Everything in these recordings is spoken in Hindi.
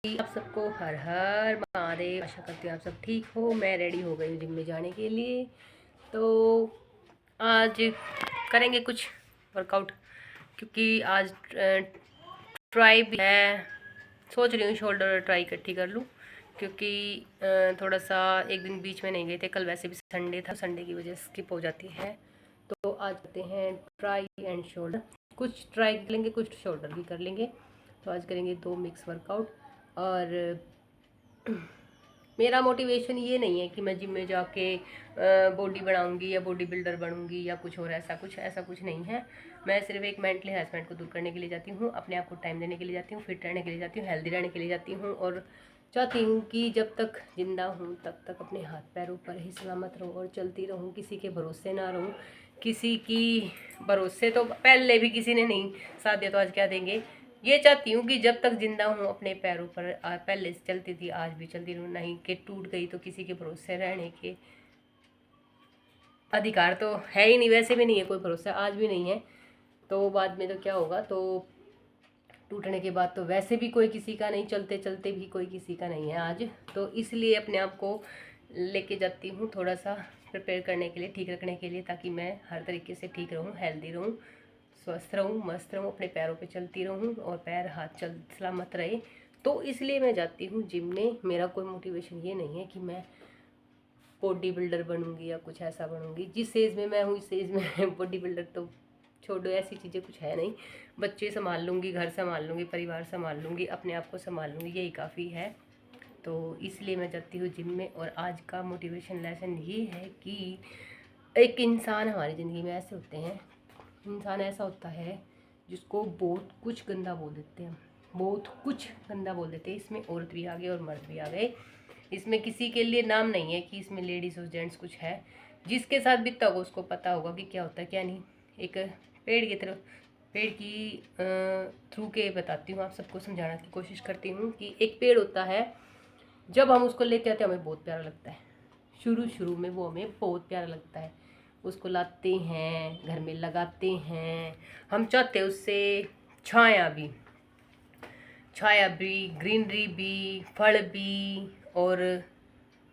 आप सबको हर हर महादेव। आशा करती हूँ आप सब ठीक हो। मैं रेडी हो गई हूँ जिम में जाने के लिए। तो आज करेंगे कुछ वर्कआउट, क्योंकि आज ट्राई भी है। सोच रही हूँ शोल्डर और ट्राई इकट्ठी कर लूँ, क्योंकि थोड़ा सा एक दिन बीच में नहीं गए थे। कल वैसे भी संडे था, संडे की वजह से स्किप हो जाती है। तो आज करते हैं ट्राई एंड शोल्डर। कुछ ट्राई कर लेंगे, कुछ शोल्डर भी कर लेंगे। तो आज करेंगे 2 मिक्स वर्कआउट। और मेरा मोटिवेशन ये नहीं है कि मैं जिम में जाके बॉडी बनाऊंगी या बॉडी बिल्डर बनूंगी या कुछ और ऐसा कुछ नहीं है। मैं सिर्फ एक मेंटली हैरेसमेंट को दूर करने के लिए जाती हूँ, अपने आप को टाइम देने के लिए जाती हूँ, फिट रहने के लिए जाती हूँ, हेल्दी रहने के लिए जाती हूँ। और चाहती हूँ कि जब तक जिंदा हूँ तब तक अपने हाथ पैरों पर ही सलामत रहूँ और चलती रहूँ, किसी के भरोसे ना रहूँ। किसी की भरोसे तो पहले भी किसी ने नहीं साथ दिया, तो आज क्या देंगे। ये चाहती हूँ कि जब तक जिंदा हूँ अपने पैरों पर, पहले से चलती थी आज भी चलती रहूँ, नहीं कि टूट गई तो किसी के भरोसे रहने के अधिकार तो है ही नहीं। वैसे भी नहीं है कोई भरोसा, आज भी नहीं है। तो बाद में तो क्या होगा, तो टूटने के बाद तो वैसे भी कोई किसी का नहीं, चलते चलते भी कोई किसी का नहीं है आज। तो इसलिए अपने आप को लेके जाती हूँ थोड़ा सा प्रिपेयर करने के लिए, ठीक रखने के लिए, ताकि मैं हर तरीके से ठीक रहूँ, हेल्दी रहूँ, स्वस्थ रहूँ, मस्त रहूँ, अपने पैरों पे चलती रहूँ और पैर हाथ चल सलामत रहे। तो इसलिए मैं जाती हूँ जिम में। मेरा कोई मोटिवेशन ये नहीं है कि मैं बॉडी बिल्डर बनूंगी या कुछ ऐसा बनूंगी। जिस एज में मैं हूँ इस एज में बॉडी बिल्डर तो छोड़ो, ऐसी चीज़ें कुछ है नहीं। बच्चे संभाल लूँगी, घर संभाल लूँगी, परिवार संभाल लूँगी, अपने आप को संभाल लूँगी, यही काफ़ी है। तो इसलिए मैं जाती हूँ जिम में। और आज का मोटिवेशन लेसन ये है कि एक इंसान हमारी ज़िंदगी में ऐसे होते हैं, इंसान ऐसा होता है जिसको बहुत कुछ गंदा बोल देते हैं, बहुत कुछ गंदा बोल देते हैं। इसमें औरत भी आ गई और मर्द भी आ गए। इसमें किसी के लिए नाम नहीं है कि इसमें लेडीज़ और जेंट्स कुछ है। जिसके साथ बीतता होगा उसको पता होगा कि क्या होता है क्या नहीं। एक पेड़ की तरफ, पेड़ की थ्रू के बताती हूँ, आप सबको समझाने की कोशिश करती हूँ कि एक पेड़ होता है, जब हम उसको लेके आते हैं हमें बहुत प्यारा लगता है। शुरू शुरू में वो हमें बहुत प्यारा लगता है। उसको लाते हैं, घर में लगाते हैं, हम चाहते हैं उससे छाया भी, ग्रीनरी भी, फल भी, और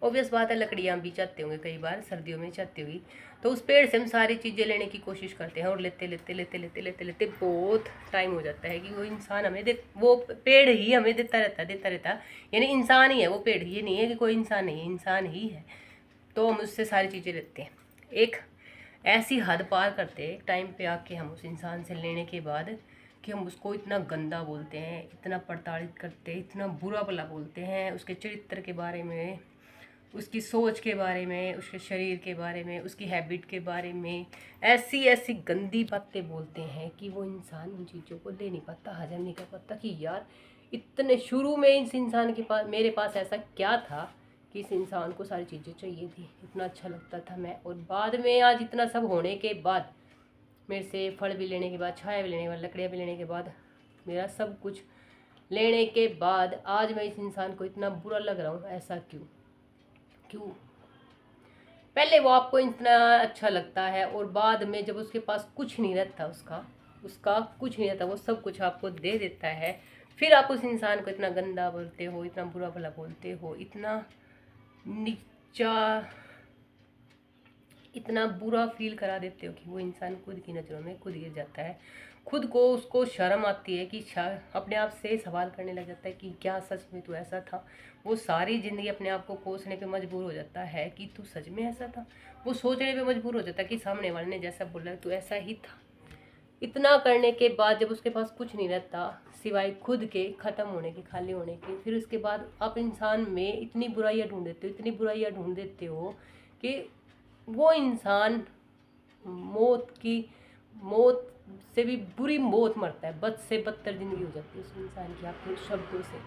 ऑब्वियस बात है लकड़ियाँ भी चाहते होंगे, कई बार सर्दियों में चाहते हुई। तो उस पेड़ से हम सारी चीज़ें लेने की कोशिश करते हैं और लेते लेते लेते लेते लेते लेते बहुत टाइम हो जाता है कि वो इंसान हमें वो पेड़ ही हमें देता रहता है। यानी इंसान ही है वो पेड़, ये नहीं है कि कोई इंसान नहीं है, इंसान ही है। तो हम उससे सारी चीज़ें लेते हैं। एक ऐसी हद पार करते हैं एक टाइम पे आके हम उस इंसान से लेने के बाद, कि हम उसको इतना गंदा बोलते हैं, इतना प्रताड़ित करते हैं, इतना बुरा भला बोलते हैं उसके चरित्र के बारे में, उसकी सोच के बारे में, उसके शरीर के बारे में, उसकी हैबिट के बारे में। ऐसी ऐसी गंदी बातें बोलते हैं कि वो इंसान उन चीज़ों को ले नहीं पाता, हजम नहीं कर पाता कि यार इतने शुरू में इस इंसान के पास, मेरे पास ऐसा क्या था कि इस इंसान को सारी चीज़ें चाहिए थी, इतना अच्छा लगता था मैं। और बाद में आज इतना सब होने के बाद, मेरे से फल भी लेने के बाद, छाया भी लेने के बाद, लकड़ियाँ भी लेने के बाद, मेरा सब कुछ लेने के बाद आज मैं इस इंसान को इतना बुरा लग रहा हूँ। ऐसा क्यों क्यों? पहले वो आपको इतना अच्छा लगता है और बाद में जब उसके पास कुछ नहीं रहता, उसका उसका कुछ नहीं रहता, वो सब कुछ आपको दे देता है, फिर आप उस इंसान को इतना गंदा बोलते हो, इतना बुरा भला बोलते हो, इतना नीचा, इतना बुरा फील करा देते हो कि वो इंसान खुद की नज़रों में खुद गिर जाता है। खुद को उसको शर्म आती है कि अपने आप से सवाल करने लग जाता है कि क्या सच में तू ऐसा था। वो सारी ज़िंदगी अपने आप को कोसने पे मजबूर हो जाता है कि तू सच में ऐसा था। वो सोचने पे मजबूर हो जाता है कि सामने वाले ने जैसा बोला तू ऐसा ही था। इतना करने के बाद जब उसके पास कुछ नहीं रहता सिवाय खुद के ख़त्म होने के, खाली होने के, फिर उसके बाद आप इंसान में इतनी बुराइयां ढूंढ देते हो, इतनी बुराइयां ढूंढ देते हो कि वो इंसान मौत से भी बुरी मौत मरता है, बद से बदतर जिंदगी हो जाती है उस इंसान की आपके शब्दों से।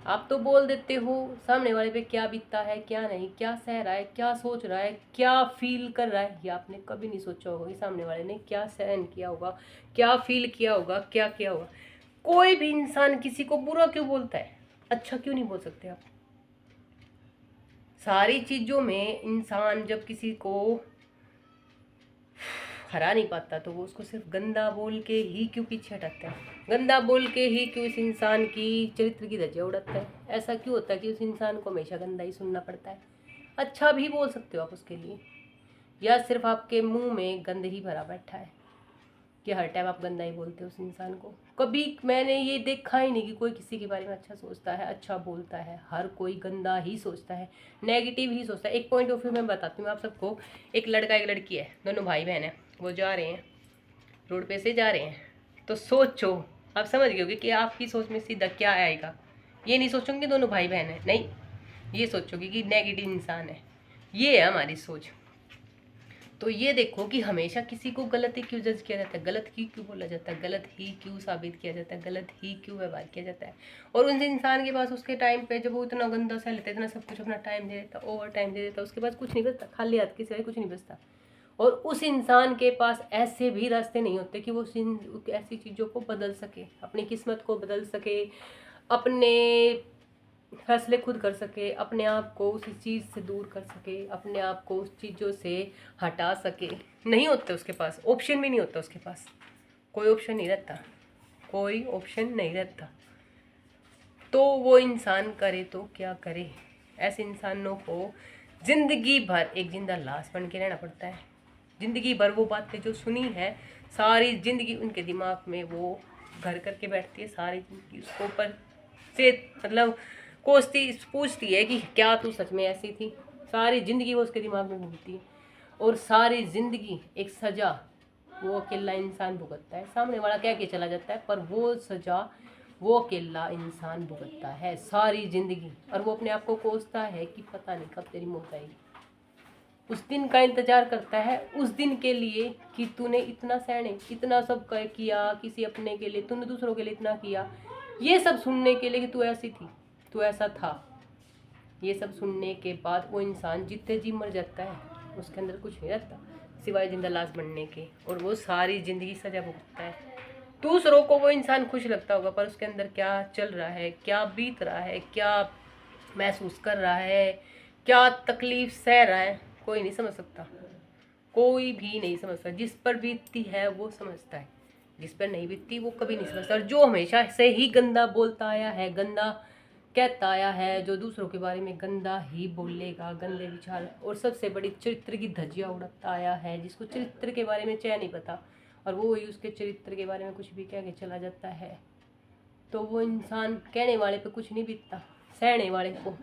आप तो बोल देते हो, सामने वाले पे क्या बीतता है, क्या नहीं, क्या सह रहा है, क्या सोच रहा है, क्या फील कर रहा है, ये आपने कभी नहीं सोचा होगा कि सामने वाले ने क्या सहन किया होगा, क्या फील किया होगा, क्या किया होगा। कोई भी इंसान किसी को बुरा क्यों बोलता है, अच्छा क्यों नहीं बोल सकते आप? सारी चीज़ों में इंसान जब किसी को हरा नहीं पाता तो वो उसको सिर्फ गंदा बोल के ही क्यों पीछे हटाता है, गंदा बोल के ही क्यों इस इंसान की चरित्र की धज्जियां उड़ाता है? ऐसा क्यों होता है कि उस इंसान को हमेशा गंदा ही सुनना पड़ता है? अच्छा भी बोल सकते हो आप उसके लिए, या सिर्फ आपके मुंह में गंद ही भरा बैठा है कि हर टाइम आप गंदा ही बोलते हो उस इंसान को? कभी मैंने ये देखा ही नहीं कि कोई किसी के बारे में अच्छा सोचता है, अच्छा बोलता है। हर कोई गंदा ही सोचता है, नेगेटिव ही सोचता है। एक पॉइंट ऑफ व्यू मैं बताती हूँ आप सबको। एक लड़का एक लड़की है, दोनों भाई बहन है, वो जा रहे हैं रोड पे से जा रहे हैं, तो सोचो, आप समझ गए होगे कि आपकी सोच में सीधा क्या आएगा। ये नहीं सोचोगे दोनों भाई बहन है, नहीं, ये सोचोगे कि नेगेटिव इंसान है। ये है हमारी सोच। तो ये देखो कि हमेशा किसी को गलत ही क्यों जज किया जाता है, गलत ही क्यों बोला जाता है, गलत ही क्यों साबित किया जाता है, गलत ही क्यों व्यवहार किया जाता है। और उस इंसान के पास उसके टाइम पे जब वो इतना गंदा सा लेता है, इतना सब कुछ अपना टाइम दे देता, ओवर टाइम दे देता, उसके पास कुछ नहीं बचता, खाली हाथ के सिवाय कुछ नहीं बचता। और उस इंसान के पास ऐसे भी रास्ते नहीं होते कि वो ऐसी चीज़ों को बदल सके, अपनी किस्मत को बदल सके, अपने फैसले खुद कर सके, अपने आप को उस चीज़ से दूर कर सके, अपने आप को उस चीज़ों से हटा सके। नहीं होते उसके पास, ऑप्शन भी नहीं होता उसके पास, कोई ऑप्शन नहीं रहता, कोई ऑप्शन नहीं रहता। तो वो इंसान करे तो क्या करे? ऐसे इंसानों को जिंदगी भर एक जिंदा लाश बन के रहना पड़ता है। जिंदगी भर वो बातें जो सुनी है, सारी जिंदगी उनके दिमाग में वो घर करके बैठती है, सारी जिंदगी उसको ऊपर से मतलब कोसती पूछती है कि क्या तू सच में ऐसी थी। सारी जिंदगी वो उसके दिमाग में घूमती है, और सारी जिंदगी एक सजा वो अकेला इंसान भुगतता है। सामने वाला कह के चला जाता है, पर वो सजा वो अकेला इंसान भुगतता है सारी जिंदगी। और वो अपने आप को कोसता है कि पता नहीं कब तेरी मौत आएगी। उस दिन का इंतजार करता है, उस दिन के लिए कि तूने इतना सहने, इतना सब किया किसी अपने के लिए, तूने दूसरों के लिए इतना किया, ये सब सुनने के लिए कि तू ऐसी थी, तू ऐसा था। ये सब सुनने के बाद वो इंसान जितने जी मर जाता है, उसके अंदर कुछ नहीं रहता सिवाय जिंदा लाश बनने के, और वो सारी जिंदगी सजा भुगतता है। दूसरों को वो इंसान खुश लगता होगा, पर उसके अंदर क्या चल रहा है, क्या बीत रहा है, क्या महसूस कर रहा है, क्या तकलीफ सह रहा है, कोई नहीं समझ सकता, कोई भी नहीं समझता। जिस पर बीतती है वो समझता है, जिस पर नहीं बीतती वो कभी नहीं समझता। और जो हमेशा से ही गंदा बोलता आया है, गंदा कहता आया है, जो दूसरों के बारे में गंदा ही बोलेगा, गंदे विचार और सबसे बड़ी चरित्र की धज्जियां उड़ाता आया है, जिसको चरित्र के बारे में चैन नहीं पता, और वो ही उसके चरित्र के बारे में कुछ भी कह के चला जाता है, तो वो इंसान कहने वाले पे कुछ नहीं बीतता, सहने वाले को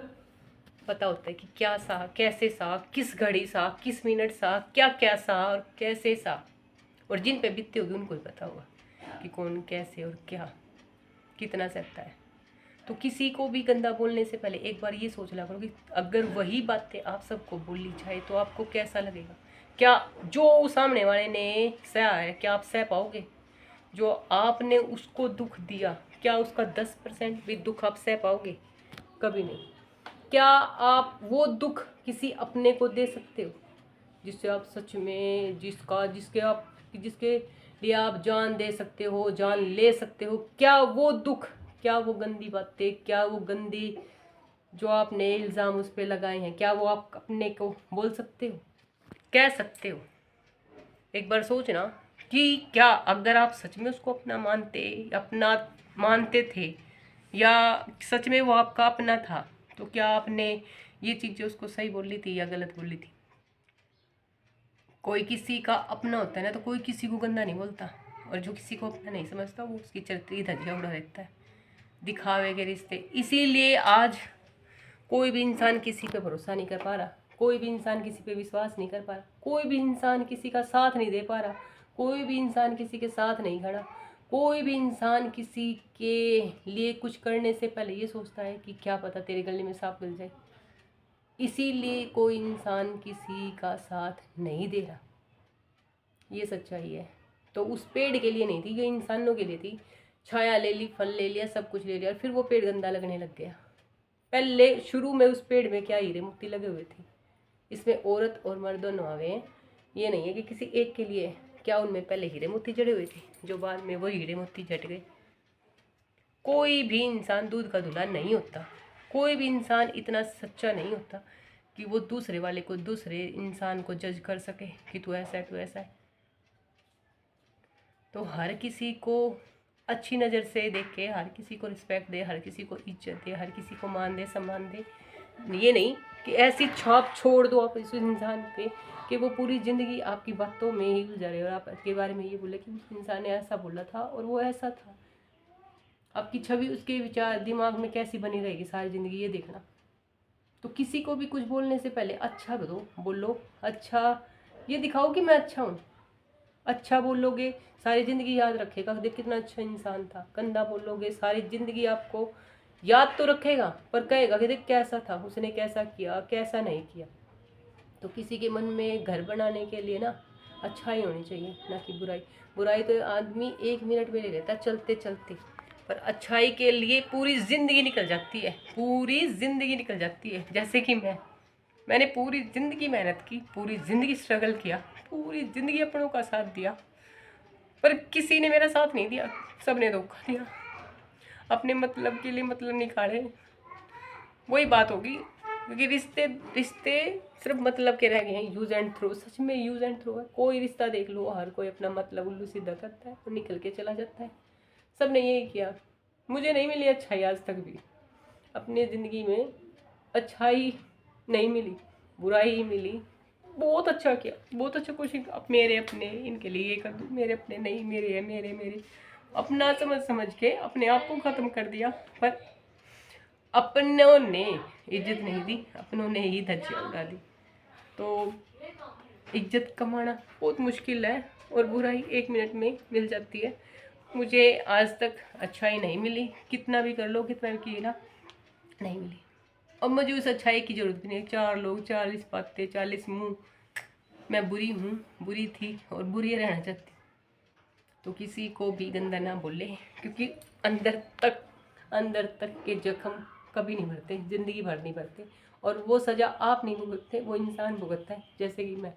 पता होता है कि क्या सा, कैसे सा, किस घड़ी सा, किस मिनट सा, क्या क्या सा और कैसे सा। और जिन पे बीतती होगी उनको ही पता होगा कि कौन कैसे और क्या कितना सहता है। तो किसी को भी गंदा बोलने से पहले एक बार ये सोच लिया करो कि अगर वही बातें आप सबको बोली जाए तो आपको कैसा लगेगा। क्या जो सामने वाले ने सहा है क्या आप सह पाओगे? जो आपने उसको दुख दिया, क्या उसका 10% भी दुख आप सह पाओगे? कभी नहीं। क्या आप वो दुख किसी अपने को दे सकते हो जिससे आप सच में जिसके लिए आप जान दे सकते हो, जान ले सकते हो? क्या वो दुख, क्या वो गंदी बातें, क्या वो गंदी जो आपने इल्ज़ाम उस पर लगाए हैं, क्या वो आप अपने को बोल सकते हो, कह सकते हो? एक बार सोचना कि क्या अगर आप सच में उसको अपना मानते थे, या सच में वो आपका अपना था, तो क्या आपने ये चीज़ें उसको सही बोली थी या गलत बोली थी? कोई किसी का अपना होता है ना, तो कोई किसी को गंदा नहीं बोलता, और जो किसी को अपना नहीं समझता वो उसकी चरित्र की धज्जियां उड़ा देता है, दिखावे के रिश्ते। इसीलिए आज कोई भी इंसान किसी पे भरोसा नहीं कर पा रहा, कोई भी इंसान किसी पे विश्वास नहीं कर पा रहा, कोई भी इंसान किसी का साथ नहीं दे पा रहा, कोई भी इंसान किसी के साथ नहीं खड़ा, कोई भी इंसान किसी के लिए कुछ करने से पहले ये सोचता है कि क्या पता तेरे गले में सांप गल जाए। इसीलिए कोई इंसान किसी का साथ नहीं दे रहा, ये सच्चाई है। तो उस पेड़ के लिए नहीं थी, ये इंसानों के लिए थी। छाया ले ली, फल ले लिया, सब कुछ ले लिया, और फिर वो पेड़ गंदा लगने लग गया। पहले शुरू में उस पेड़ में क्या हीरे मोती लगे हुए थे, इसमें औरत और मर्द दोनों आ गए। ये नहीं है कि किसी एक के लिए, क्या उनमें पहले हीरे मोती जड़े हुए थे जो बाद में वो हीरे मोती जट गए? कोई भी इंसान दूध का धुला नहीं होता, कोई भी इंसान इतना सच्चा नहीं होता कि वो दूसरे वाले को, दूसरे इंसान को जज कर सके कि तू ऐसा है, तू ऐसा है। तो हर किसी को अच्छी नज़र से देखे, हर किसी को रिस्पेक्ट दे, हर किसी को इज्जत दे, हर किसी को मान दे, सम्मान दे। ये नहीं कि ऐसी छाप छोड़ दो आप इस इंसान पे कि वो पूरी ज़िंदगी आपकी बातों में ही गुजरे और आप के बारे में ये बोले कि उस इंसान ने ऐसा बोला था और वो ऐसा था। आपकी छवि उसके विचार दिमाग में कैसी बनी रहेगी सारी ज़िंदगी, ये देखना। तो किसी को भी कुछ बोलने से पहले अच्छा बोलो, अच्छा ये दिखाओ कि मैं अच्छा हूँ। अच्छा बोलोगे सारी ज़िंदगी याद रखेगा, देख कितना अच्छा इंसान था। गंदा बोलोगे सारी ज़िंदगी आपको याद तो रखेगा पर कहेगा कि देख कैसा था, उसने कैसा किया, कैसा नहीं किया। तो किसी के मन में घर बनाने के लिए ना अच्छाई होनी चाहिए, ना कि बुराई। बुराई तो आदमी 1 मिनट में ले लेता है चलते चलते, पर अच्छाई के लिए पूरी ज़िंदगी निकल जाती है, पूरी ज़िंदगी निकल जाती है। जैसे कि मैंने पूरी ज़िंदगी मेहनत की, पूरी ज़िंदगी स्ट्रगल किया, पूरी ज़िंदगी अपनों का साथ दिया, पर किसी ने मेरा साथ नहीं दिया, सब ने धोखा दिया, अपने मतलब के लिए मतलब निकाले। वही बात होगी, क्योंकि रिश्ते रिश्ते सिर्फ मतलब के रह गए हैं, यूज़ एंड थ्रो। सच में यूज़ एंड थ्रो है। कोई रिश्ता देख लो, हर कोई अपना मतलब उल्लू सीधा करता है और निकल के चला जाता है। सब ने यही किया। मुझे नहीं मिली अच्छाई आज तक भी अपनी ज़िंदगी में, अच्छाई नहीं मिली, बुराई ही मिली। बहुत अच्छा किया, बहुत अच्छा कोशिश, अब मेरे अपने इनके लिए ये कर दूँ, मेरे अपने नहीं, मेरे है, मेरे अपना समझ समझ के अपने आप को ख़त्म कर दिया। पर अपनों ने इज्जत नहीं दी, अपनों ने ही धज्जियाँ उड़ा दी। तो इज्जत कमाना बहुत मुश्किल है और बुराई 1 मिनट में मिल जाती है। मुझे आज तक अच्छाई नहीं मिली, कितना भी कर लो, कितना भी किया, नहीं मिली। अब मुझे उस अच्छाई की ज़रूरत भी नहीं। 4 लोग, 40 बातें, 40 मुँह। मैं बुरी हूँ, बुरी थी और बुरी रहना चाहती। तो किसी को भी गंदा ना बोले, क्योंकि अंदर तक के जख्म कभी नहीं भरते, ज़िंदगी भर नहीं भरते। और वो सज़ा आप नहीं भुगतते, वो इंसान भुगतता है। जैसे कि मैं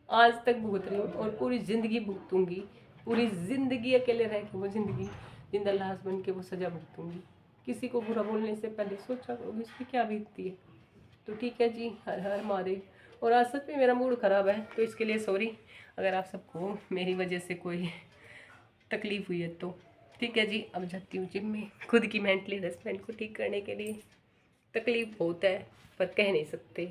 आज तक भुगत रही हूँ और पूरी ज़िंदगी भुगतूँगी, पूरी ज़िंदगी अकेले रह के वो ज़िंदगी जिंदा लाश बन के वो सज़ा भुगतूँगी। किसी को बुरा बोलने से पहले सोचा करो इस पर क्या बीतती है। तो ठीक है जी, हर हर महादेव। और आज सच में मेरा मूड ख़राब है, तो इसके लिए सॉरी अगर आप सबको मेरी वजह से कोई तकलीफ़ हुई है तो। ठीक है जी, अब जाती हूँ जिम में खुद की मेंटली रेस्टमेंट को ठीक करने के लिए। तकलीफ़ बहुत है पर कह नहीं सकते।